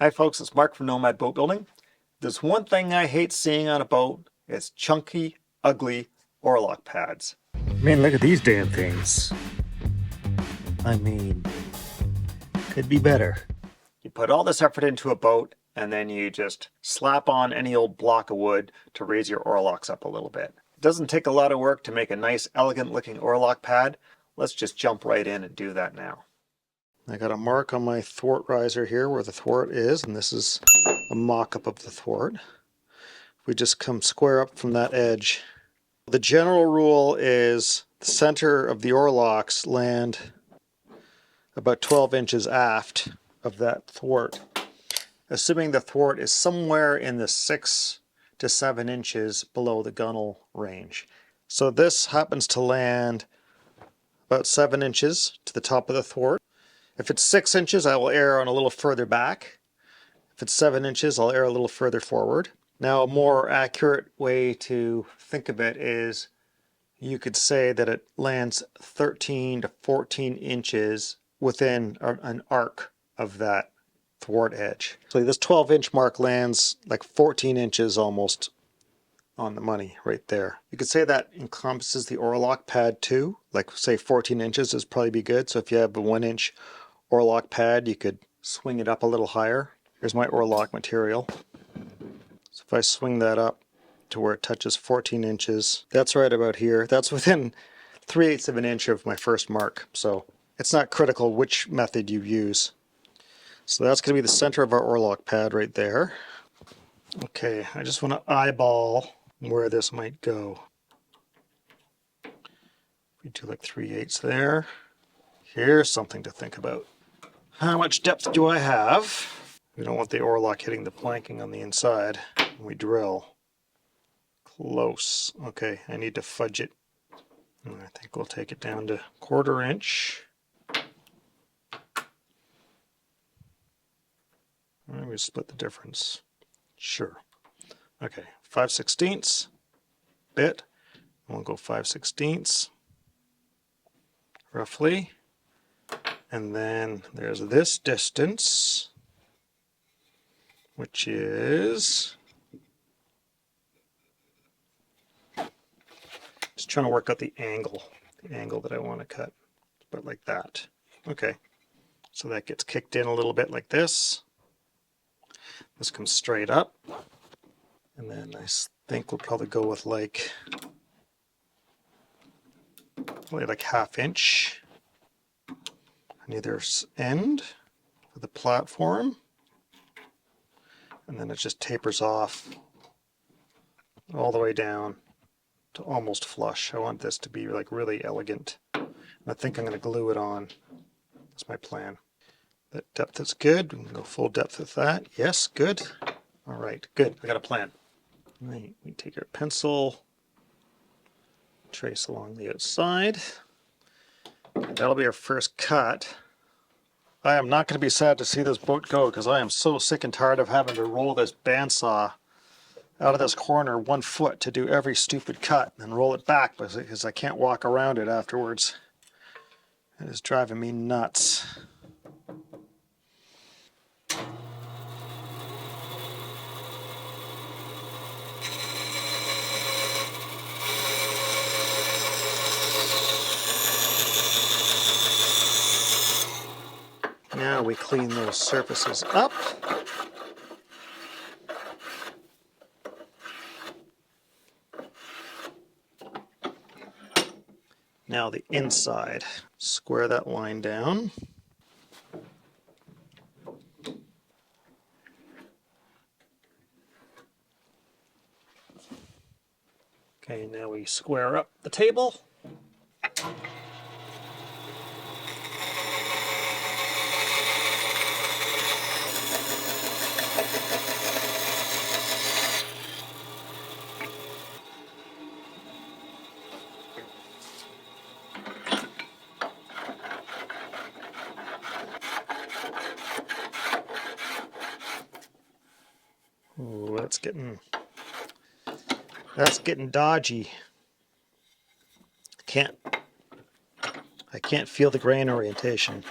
Hi folks, it's Mark from Nomad Boat Building. There's one thing I hate seeing on a boat. It's chunky, ugly Oarlock pads. Man, look at these damn things. I mean, could be better. You put all this effort into a boat and then you just slap on any old block of wood to raise your Oarlocks up a little bit. It doesn't take a lot of work to make a nice, elegant looking Oarlock pad. Let's just jump right in and do that now. I got a mark on my thwart riser here where the thwart is, and this is a mock-up of the thwart. We just come square up from that edge. The general rule is the center of the Oarlocks land about 12 inches aft of that thwart, assuming the thwart is somewhere in the 6 to 7 inches below the gunnel range. So this happens to land about 7 inches to the top of the thwart. If it's 6 inches, I will err on a little further back. If it's 7 inches, I'll err a little further forward. Now, a more accurate way to think of it is you could say that it lands 13 to 14 inches within an arc of that thwart edge. So this 12-inch mark lands like 14 inches almost on the money right there. You could say that encompasses the Oarlock pad too. Like say 14 inches is probably be good. So if you have a 1-inch Oarlock pad, you could swing it up a little higher. Here's my Oarlock material. So if I swing that up to where it touches 14 inches, that's right about here. That's within 3/8 of an inch of my first mark. So it's not critical which method you use. So that's going to be the center of our Oarlock pad right there. Okay, I just want to eyeball where this might go. We do like 3/8 there. Here's something to think about. How much depth do I have? We don't want the Oarlock hitting the planking on the inside when we drill. Close. Okay, I need to fudge it. And I think we'll take it down to 1/4 inch. Let me split the difference. Sure. Okay, 5/16 bit. We'll go 5/16 roughly. And then there's this distance, which is just trying to work out the angle that I want to cut, but like that. Okay, so that gets kicked in a little bit like this. This comes straight up, and then I think we'll probably go with like 1/2 inch on either end for the platform, and then it just tapers off all the way down to almost flush. I want this to be like really elegant. And I think I'm going to glue it on. That's my plan. That depth is good. We can go full depth with that. Yes, good. All right, good. I got a plan. Right, we take our pencil, trace along the outside. That'll be our first cut. I am not going to be sad to see this boat go because I am so sick and tired of having to roll this bandsaw out of this corner 1 foot to do every stupid cut and roll it back because I can't walk around it afterwards. It is driving me nuts. Now we clean those surfaces up. Now the inside. Square that line down. Okay, now we square up the table. Ooh, that's getting dodgy. I can't feel the grain orientation.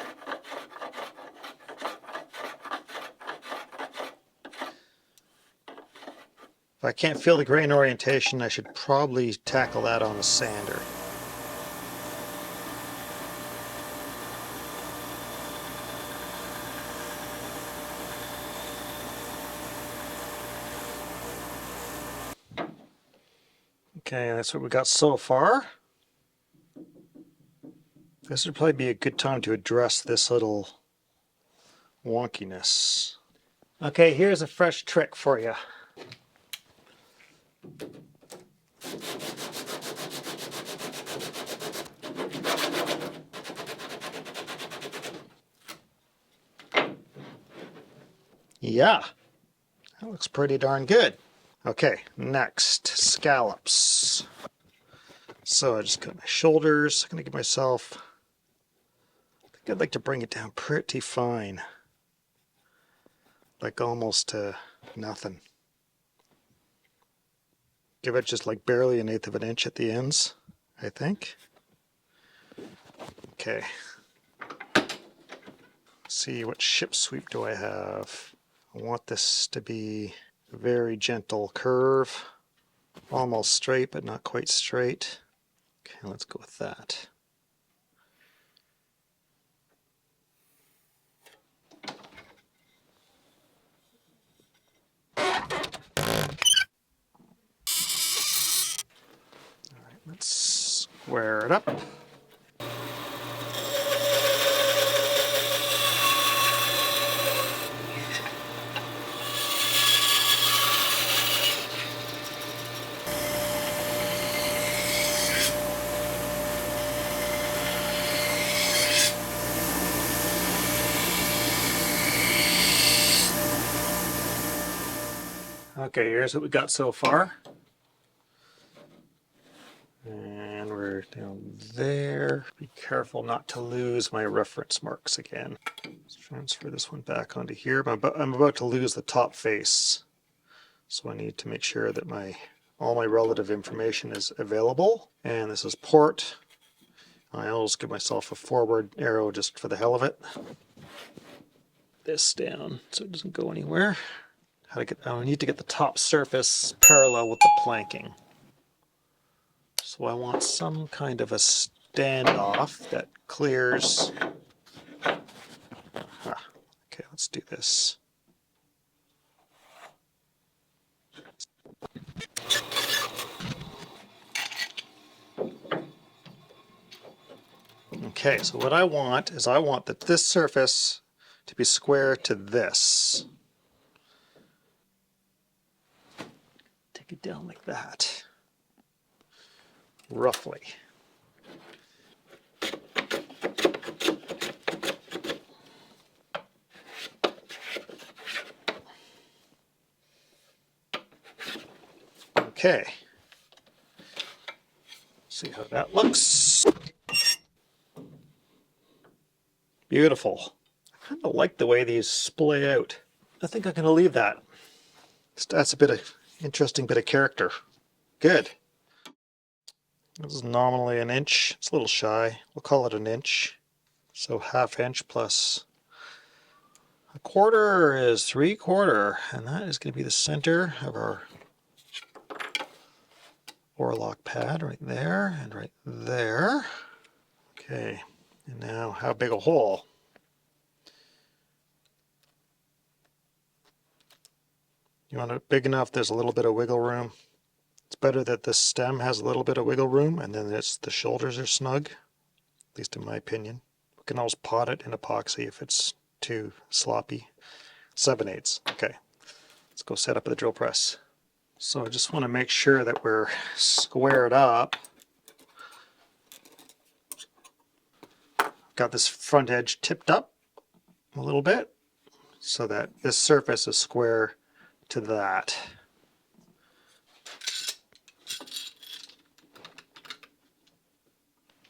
If I can't feel the grain orientation, I should probably tackle that on a sander. Okay, that's what we got so far. This would probably be a good time to address this little wonkiness. Okay, here's a fresh trick for you. Yeah, that looks pretty darn good. Okay, next, scallops. So I just cut my shoulders. I'm gonna give myself, I think I'd like to bring it down pretty fine. Like almost to nothing. Give it just like barely 1/8 of an inch at the ends, I think. Okay. Let's see, what ship sweep do I have? I want this to be a very gentle curve. Almost straight, but not quite straight. Okay, let's go with that. Alright, let's square it up. Okay, here's what we got so far. And we're down there. Be careful not to lose my reference marks again. Let's transfer this one back onto here. I'm about to lose the top face. So I need to make sure that all my relative information is available. And this is port. I always give myself a forward arrow just for the hell of it. This down so it doesn't go anywhere. I need to get the top surface parallel with the planking. So I want some kind of a standoff that clears. Okay, let's do this. Okay, so what I want is this surface to be square to this. Take it down like that. Roughly. Okay. See how that looks. Beautiful. I kind of like the way these splay out. I think I'm going to leave that. That's a bit of interesting bit of character. Good. This is nominally 1 inch. It's a little shy. We'll call it 1 inch. So 1/2 inch plus 1/4 is 3/4, and that is going to be the center of our Oarlock pad right there and right there. Okay, and now how big a hole? You want it big enough there's a little bit of wiggle room. It's better that the stem has a little bit of wiggle room and then the shoulders are snug, at least in my opinion. We can always pot it in epoxy if it's too sloppy. 7/8. Okay, let's go set up the drill press. So I just want to make sure that we're squared up. Got this front edge tipped up a little bit so that this surface is square to that.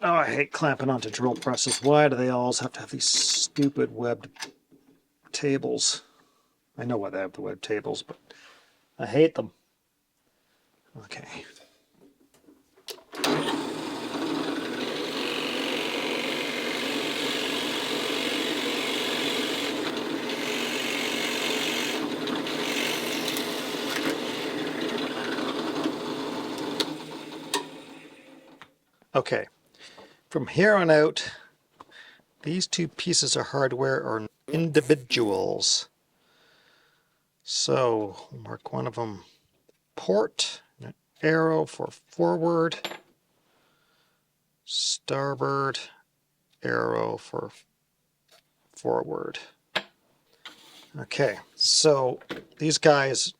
Oh, I hate clamping onto drill presses. Why do they always have to have these stupid webbed tables? I know why they have the webbed tables, but I hate them. Okay. Okay, from here on out, these two pieces of hardware are individuals. So we'll mark one of them port, an arrow for forward, starboard, arrow for forward. Okay, so these guys,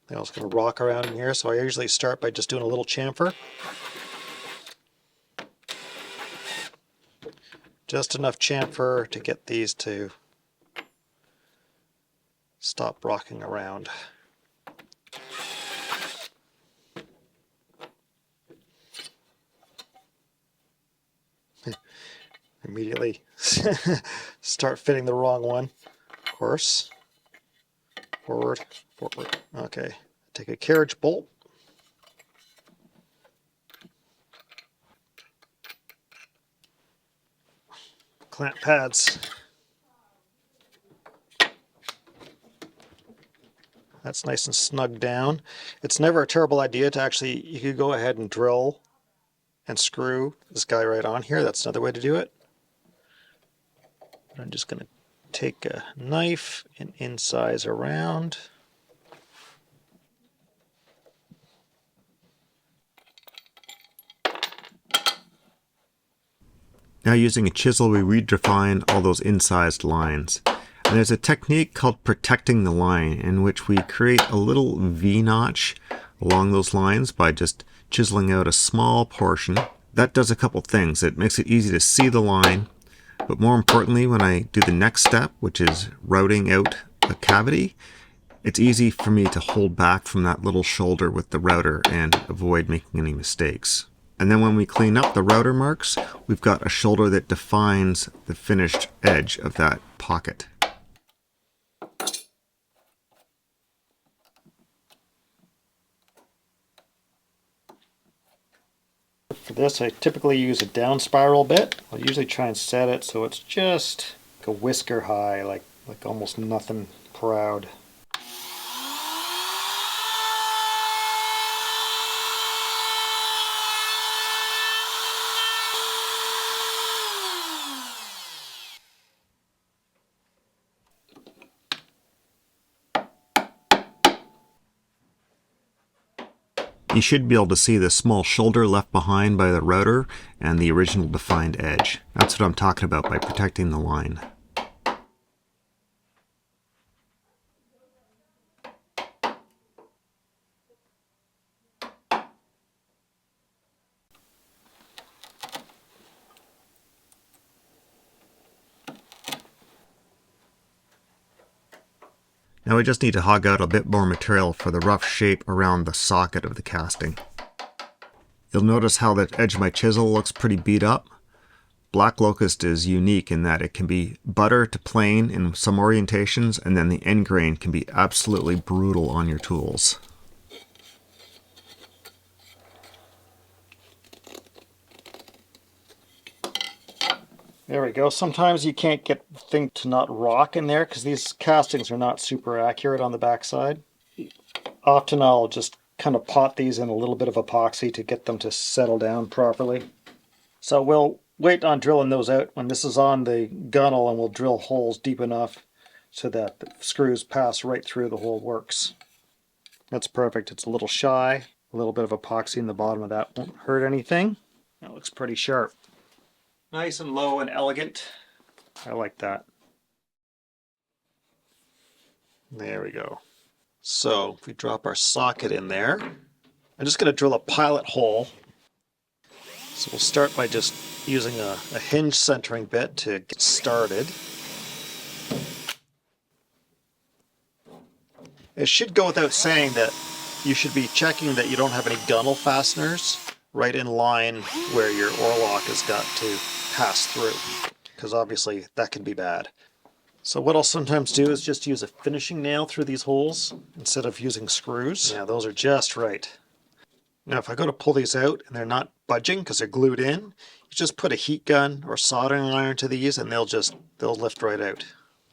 they're also going to rock around in here, so I usually start by just doing a little chamfer. Just enough chamfer to get these to stop rocking around. Immediately start fitting the wrong one. Of course. Forward, forward. Okay. Take a carriage bolt. Clamp pads. That's nice and snug down. It's never a terrible idea to actually, you could go ahead and drill and screw this guy right on here. That's another way to do it. I'm just going to take a knife and incise around. Now using a chisel, we redefine all those incised lines. And there's a technique called protecting the line, in which we create a little V-notch along those lines by just chiseling out a small portion. That does a couple things. It makes it easy to see the line, but more importantly, when I do the next step, which is routing out a cavity, it's easy for me to hold back from that little shoulder with the router and avoid making any mistakes. And then when we clean up the router marks, we've got a shoulder that defines the finished edge of that pocket. For this, I typically use a down spiral bit. I'll usually try and set it so it's just like a whisker high, like almost nothing proud. You should be able to see the small shoulder left behind by the router and the original defined edge. That's what I'm talking about by protecting the line. Now we just need to hog out a bit more material for the rough shape around the socket of the casting. You'll notice how the edge of my chisel looks pretty beat up. Black locust is unique in that it can be butter to plain in some orientations, and then the end grain can be absolutely brutal on your tools. There we go. Sometimes you can't get the thing to not rock in there because these castings are not super accurate on the backside. Often I'll just kind of pot these in a little bit of epoxy to get them to settle down properly. So we'll wait on drilling those out when this is on the gunnel, and we'll drill holes deep enough so that the screws pass right through the whole works. That's perfect. It's a little shy. A little bit of epoxy in the bottom of that won't hurt anything. That looks pretty sharp. Nice and low and elegant. I like that. There we go. So if we drop our socket in there, I'm just going to drill a pilot hole. So we'll start by just using a hinge centering bit to get started. It should go without saying that you should be checking that you don't have any gunnel fasteners right in line where your oarlock has got to pass through, because obviously that can be bad. So what I'll sometimes do is just use a finishing nail through these holes instead of using screws. Yeah, those are just right. Now if I go to pull these out and they're not budging because they're glued in, you just put a heat gun or soldering iron to these and they'll lift right out.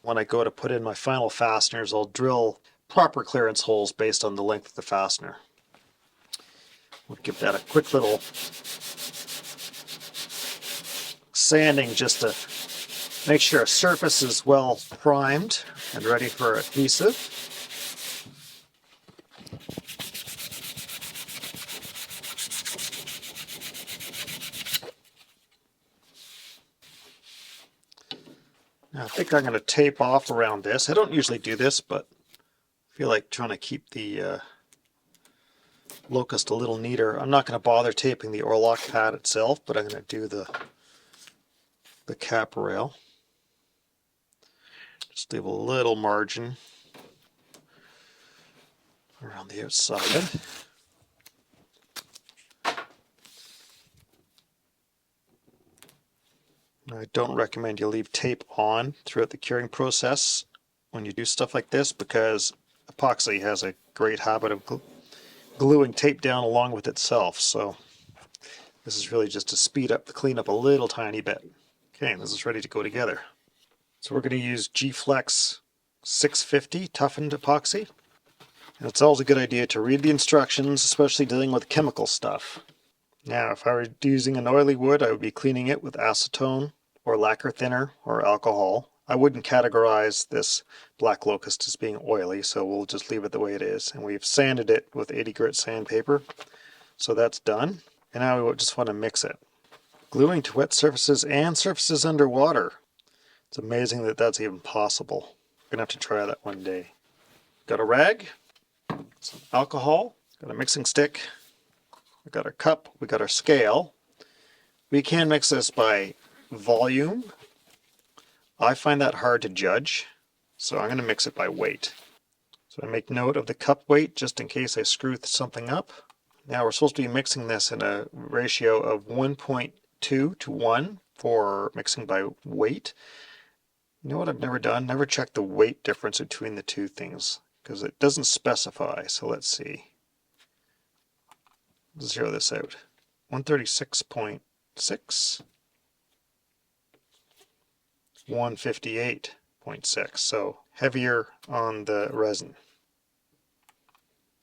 When I go to put in my final fasteners, I'll drill proper clearance holes based on the length of the fastener. We'll give that a quick little sanding just to make sure our surface is well primed and ready for adhesive. Now I think I'm going to tape off around this. I don't usually do this, but I feel like trying to keep the locust a little neater. I'm not going to bother taping the Oarlock pad itself, but I'm going to do the cap rail. Just leave a little margin around the outside. I don't recommend you leave tape on throughout the curing process when you do stuff like this, because epoxy has a great habit of gluing tape down along with itself. So this is really just to speed up the cleanup a little tiny bit. Okay, this is ready to go together. So we're going to use G-Flex 650 toughened epoxy. And it's always a good idea to read the instructions, especially dealing with chemical stuff. Now, if I were using an oily wood, I would be cleaning it with acetone or lacquer thinner or alcohol. I wouldn't categorize this black locust as being oily, so we'll just leave it the way it is. And we've sanded it with 80 grit sandpaper. So that's done. And now we just want to mix it. Gluing to wet surfaces and surfaces underwater. It's amazing that that's even possible. We're going to have to try that one day. Got a rag, some alcohol, got a mixing stick, we got our cup, we got our scale. We can mix this by volume. I find that hard to judge, so I'm going to mix it by weight. So I make note of the cup weight just in case I screw something up. Now we're supposed to be mixing this in a ratio of 1.2 to 1 for mixing by weight. You know what I've never done? Never checked the weight difference between the two things, because it doesn't specify. So let's see. Zero this out. 136.6, 158.6. So heavier on the resin.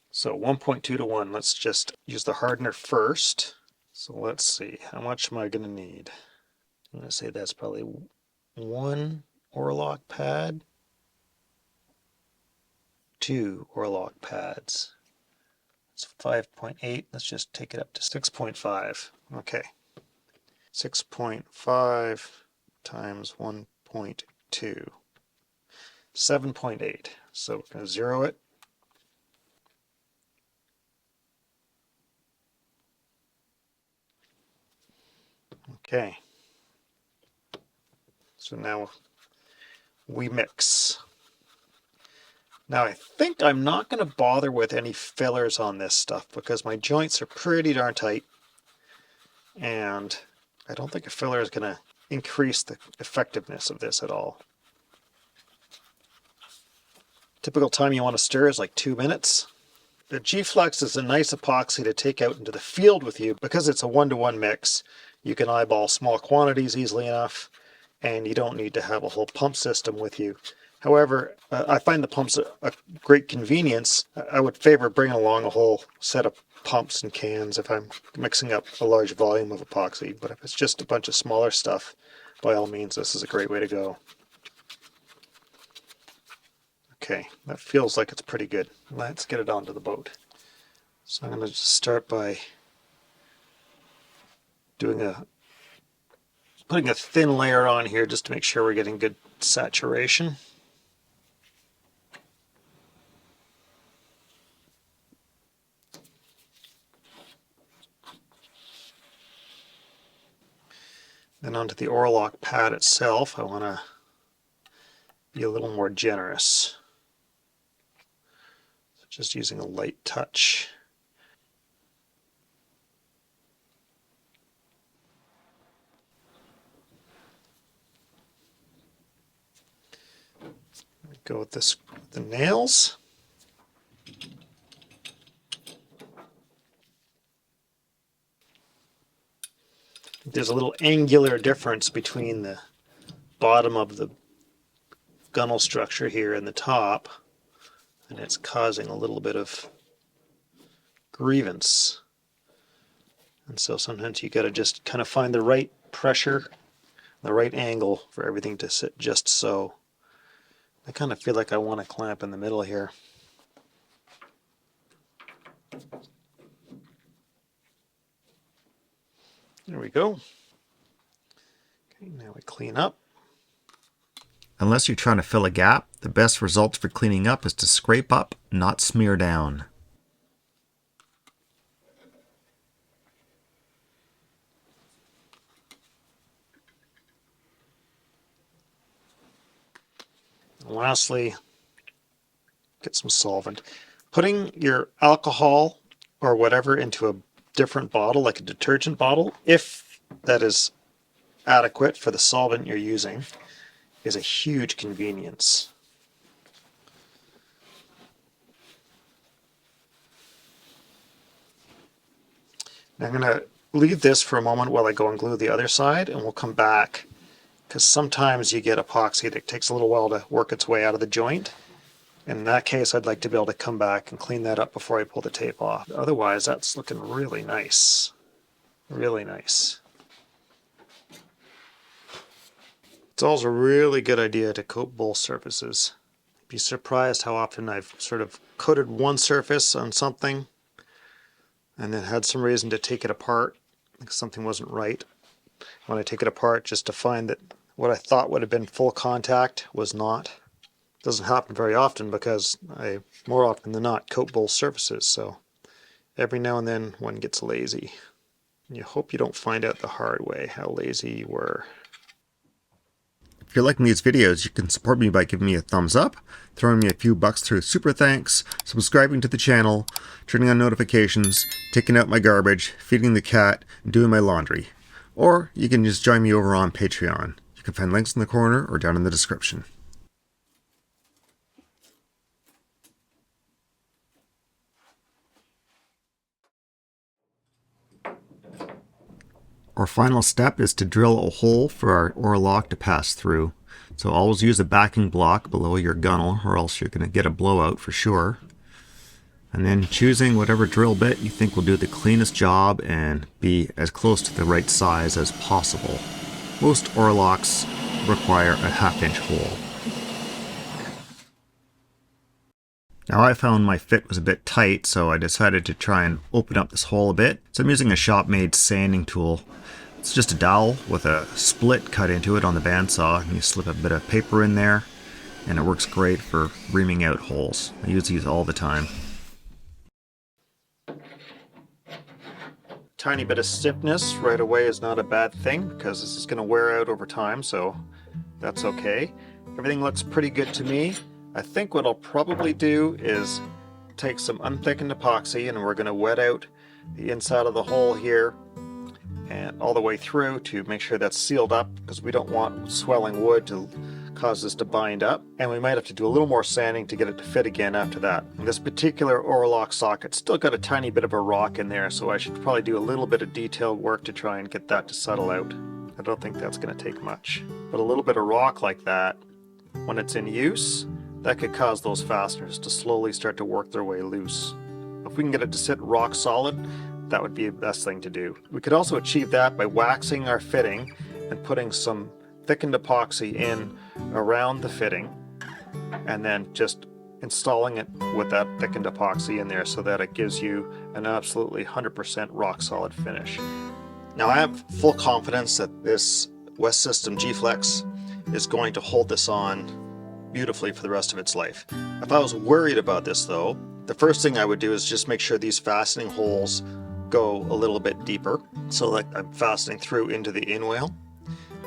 So 1.2 to 1. Let's just use the hardener first. So let's see. How much am I going to need? I'm going to say that's probably 1 Oarlock pad, 2 Oarlock pads. It's 5.8. Let's just take it up to 6.5. Okay. 6.5 times 1.2. 7.8. So we're going to zero it. Okay. So now we mix. Now I think I'm not going to bother with any fillers on this stuff because my joints are pretty darn tight, and I don't think a filler is going to increase the effectiveness of this at all. Typical time you want to stir is like 2 minutes. The G-Flex is a nice epoxy to take out into the field with you because it's a 1-to-1 mix. You can eyeball small quantities easily enough, and you don't need to have a whole pump system with you. However, I find the pumps a great convenience. I would favor bringing along a whole set of pumps and cans if I'm mixing up a large volume of epoxy. But if it's just a bunch of smaller stuff, by all means, this is a great way to go. Okay, that feels like it's pretty good. Let's get it onto the boat. So I'm going to just start by putting a thin layer on here just to make sure we're getting good saturation. Then onto the Oarlock pad itself, I want to be a little more generous. So just using a light touch. Go with this, the nails. There's a little angular difference between the bottom of the gunnel structure here and the top, and it's causing a little bit of grievance. And so sometimes you got to just kind of find the right pressure the right angle for everything to sit just so. I kind of feel like I want to clamp in the middle here. There we go. Okay, now we clean up. Unless you're trying to fill a gap, the best results for cleaning up is to scrape up, not smear down. And lastly, get some solvent. Putting your alcohol or whatever into a different bottle, like a detergent bottle, if that is adequate for the solvent you're using, is a huge convenience. Now I'm going to leave this for a moment while I go and glue the other side, and we'll come back, because sometimes you get epoxy that takes a little while to work its way out of the joint. In that case, I'd like to be able to come back and clean that up before I pull the tape off. Otherwise, that's looking really nice. Really nice. It's also a really good idea to coat both surfaces. You'd be surprised how often I've sort of coated one surface on something and then had some reason to take it apart because something wasn't right. When I take it apart, just to find that what I thought would have been full contact was not. It doesn't happen very often because I, more often than not, coat both surfaces, so every now and then one gets lazy. And you hope you don't find out the hard way how lazy you were. If you're liking these videos, you can support me by giving me a thumbs up, throwing me a few bucks through super thanks, subscribing to the channel, turning on notifications, taking out my garbage, feeding the cat, and doing my laundry. Or you can just join me over on Patreon. You can find links in the corner or down in the description. Our final step is to drill a hole for our oarlock to pass through. So always use a backing block below your gunnel or else you're going to get a blowout for sure. And then choosing whatever drill bit you think will do the cleanest job and be as close to the right size as possible. Most oarlocks require a 1/2 inch hole. Now I found my fit was a bit tight, so I decided to try and open up this hole a bit. So I'm using a shop-made sanding tool. It's just a dowel with a split cut into it on the bandsaw, and you slip a bit of paper in there, and it works great for reaming out holes. I use these all the time. Tiny bit of stiffness right away is not a bad thing because this is going to wear out over time, so that's okay. Everything looks pretty good to me. I think what I'll probably do is take some unthickened epoxy and we're going to wet out the inside of the hole here and all the way through to make sure that's sealed up because we don't want swelling wood to cause this to bind up, and we might have to do a little more sanding to get it to fit again after that. And this particular Oarlock socket still got a tiny bit of a rock in there, so I should probably do a little bit of detailed work to try and get that to settle out. I don't think that's going to take much, but a little bit of rock like that, when it's in use, that could cause those fasteners to slowly start to work their way loose. If we can get it to sit rock solid, that would be the best thing to do. We could also achieve that by waxing our fitting and putting some thickened epoxy in around the fitting and then just installing it with that thickened epoxy in there so that it gives you an absolutely 100% rock solid finish. Now I have full confidence that this West System G-Flex is going to hold this on beautifully for the rest of its life. If I was worried about this though, the first thing I would do is just make sure these fastening holes go a little bit deeper so that I'm fastening through into the inwale.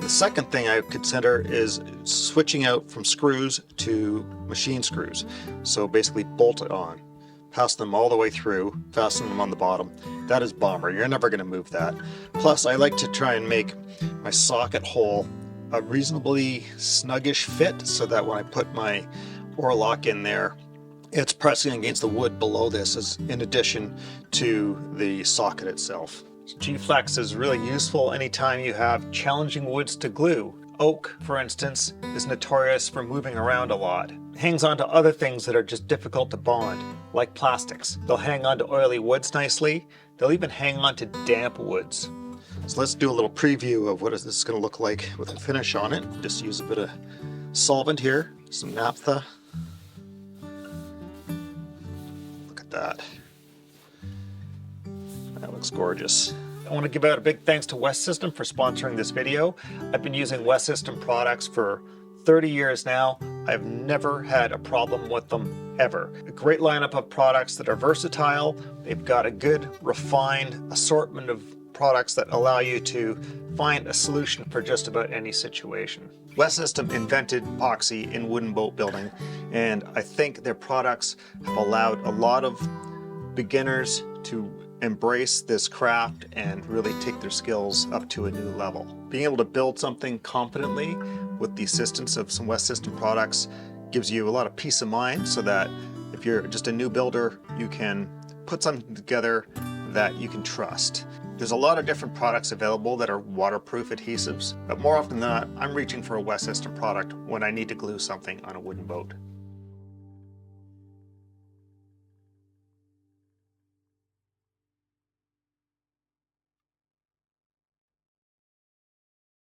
The second thing I would consider is switching out from screws to machine screws. So basically bolt it on, pass them all the way through, fasten them on the bottom. That is bomber, you're never going to move that. Plus I like to try and make my socket hole a reasonably snuggish fit so that when I put my Oarlock in there, it's pressing against the wood below this as in addition to the socket itself. G-Flex is really useful anytime you have challenging woods to glue. Oak, for instance, is notorious for moving around a lot. It hangs on to other things that are just difficult to bond, like plastics. They'll hang on to oily woods nicely. They'll even hang on to damp woods. So let's do a little preview of what this is going to look like with a finish on it. Just use a bit of solvent here, some naphtha. Look at that. That looks gorgeous. I want to give out a big thanks to West System for sponsoring this video. I've been using West System products for 30 years now. I've never had a problem with them ever. A great lineup of products that are versatile. They've got a good refined assortment of products that allow you to find a solution for just about any situation. West System invented epoxy in wooden boat building, and I think their products have allowed a lot of beginners to embrace this craft and really take their skills up to a new level. Being able to build something confidently with the assistance of some West System products gives you a lot of peace of mind, so that if you're just a new builder, you can put something together that you can trust. There's a lot of different products available that are waterproof adhesives, but more often than not, I'm reaching for a West System product when I need to glue something on a wooden boat.